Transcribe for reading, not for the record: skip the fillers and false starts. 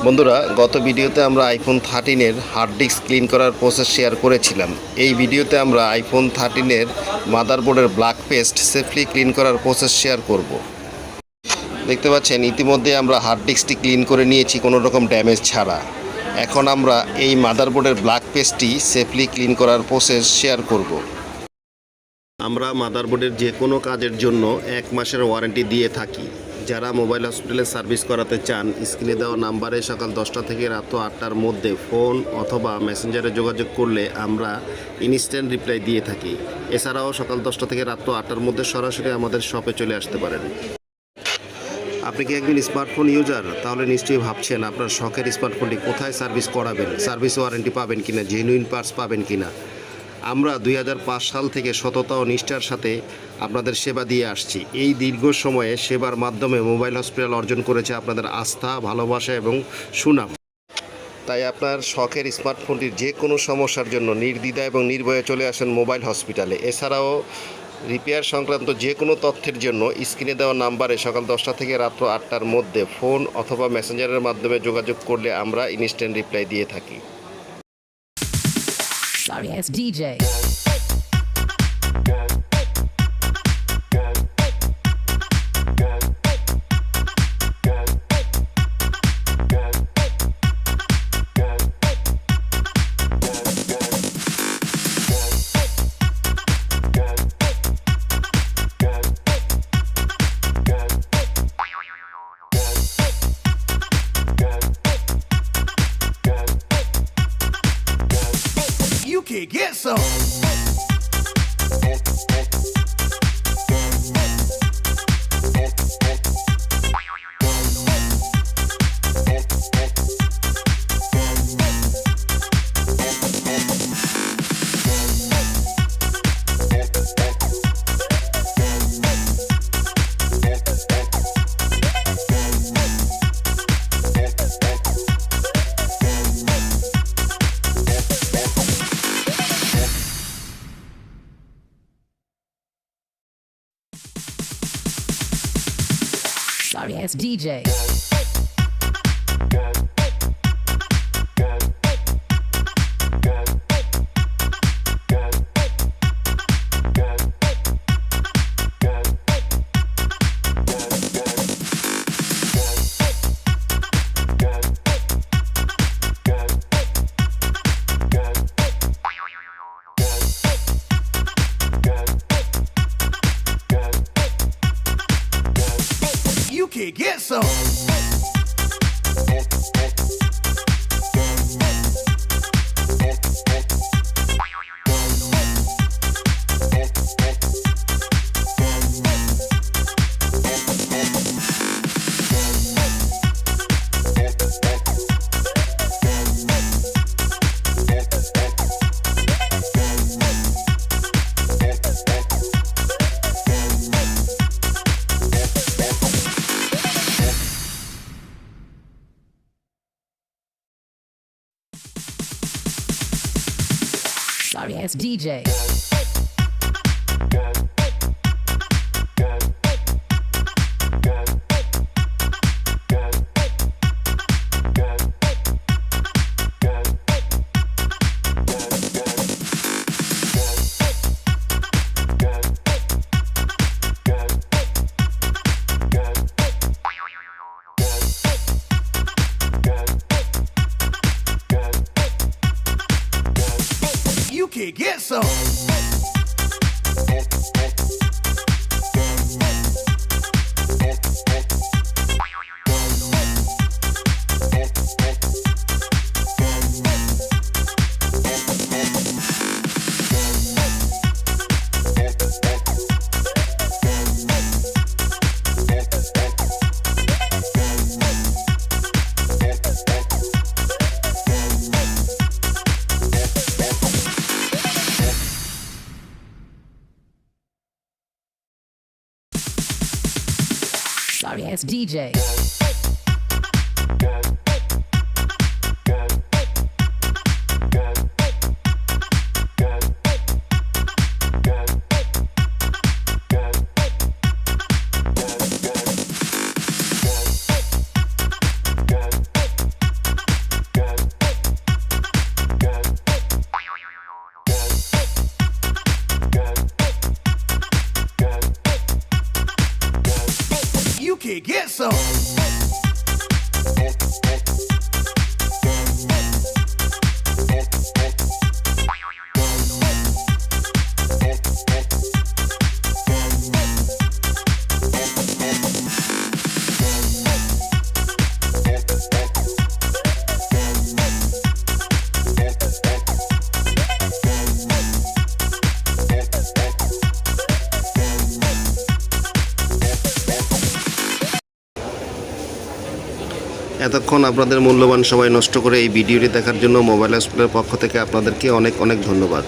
বন্ধুরা, গত ভিডিওতে আমরা আইফোন 13-এর হার্ড ডিস্ক ক্লিন করার প্রসেস শেয়ার করেছিলাম। এই ভিডিওতে আমরা আইফোন 13-এর মাদারবোর্ডের ব্ল্যাক পেস্ট সেফলি ক্লিন করার প্রসেস শেয়ার করব। দেখতে পাচ্ছেন ইতিমধ্যে আমরা হার্ড ডিস্কটি ক্লিন করে নিয়েছি কোনো রকম ড্যামেজ ছাড়া। এখন আমরা এই মাদারবোর্ডের ব্ল্যাক পেস্টটি সেফলি ক্লিন করার প্রসেস শেয়ার করব। আমরা মাদারবোর্ডের যে কোনো কাজের জন্য 1 মাসের ওয়ারেন্টি দিয়ে থাকি। যারা মোবাইল হসপিটালে সার্ভিস করাতে চান, স্ক্রিনে দেওয়া নাম্বারে সকাল 10টা থেকে রাত 8টার মধ্যে ফোন অথবা মেসেঞ্জারে যোগাযোগ করলে আমরা ইনস্ট্যান্ট রিপ্লাই দিয়ে থাকি। এছাড়াও সকাল 10টা থেকে রাত 8টার মধ্যে সরাসরি আমাদের শপে চলে আসতে পারেন। আপনি কি একজন স্মার্টফোন ইউজার? তাহলে নিশ্চয়ই ভাবছেন আপনার শখের স্মার্টফোনটি কোথায় সার্ভিস করাবেন, সার্ভিস ওয়ারেন্টি পাবেন কিনা, জেনুইন পার্টস পাবেন কিনা। আমরা 2005 সাল থেকে সততা ও নিষ্ঠার সাথে আপনাদের সেবা দিয়ে আসছি। এই দীর্ঘ সময়ে সেবার মাধ্যমে মোবাইল হসপিটাল অর্জন করেছে আপনাদের আস্থা, ভালোবাসা এবং সুনাম। তাই আপনার শখের স্মার্টফোনটির যে কোনো সমস্যার জন্য নির্দ্বিধা এবং নির্ভয়ে চলে আসেন মোবাইল হসপিটালে। এছাড়াও রিপেয়ার সংক্রান্ত যে কোনো তথ্যের জন্য স্ক্রিনে দেওয়া নাম্বারে সকাল 10টা থেকে রাত 8টার মধ্যে ফোন অথবা মেসেঞ্জারের মাধ্যমে যোগাযোগ করলে আমরা ইনস্ট্যান্ট রিপ্লাই দিয়ে থাকি। Sorry ass DJ. You can get some. Sorry ass DJ. You can get some. Sorry ass DJ. You can get some. Sorry ass DJ. get some. এতক্ষণ আপনাদের মূল্যবান সময় নষ্ট করে এই ভিডিওটি দেখার জন্য মোবাইল হসপিটালের পক্ষ থেকে আপনাদেরকে অনেক অনেক ধন্যবাদ।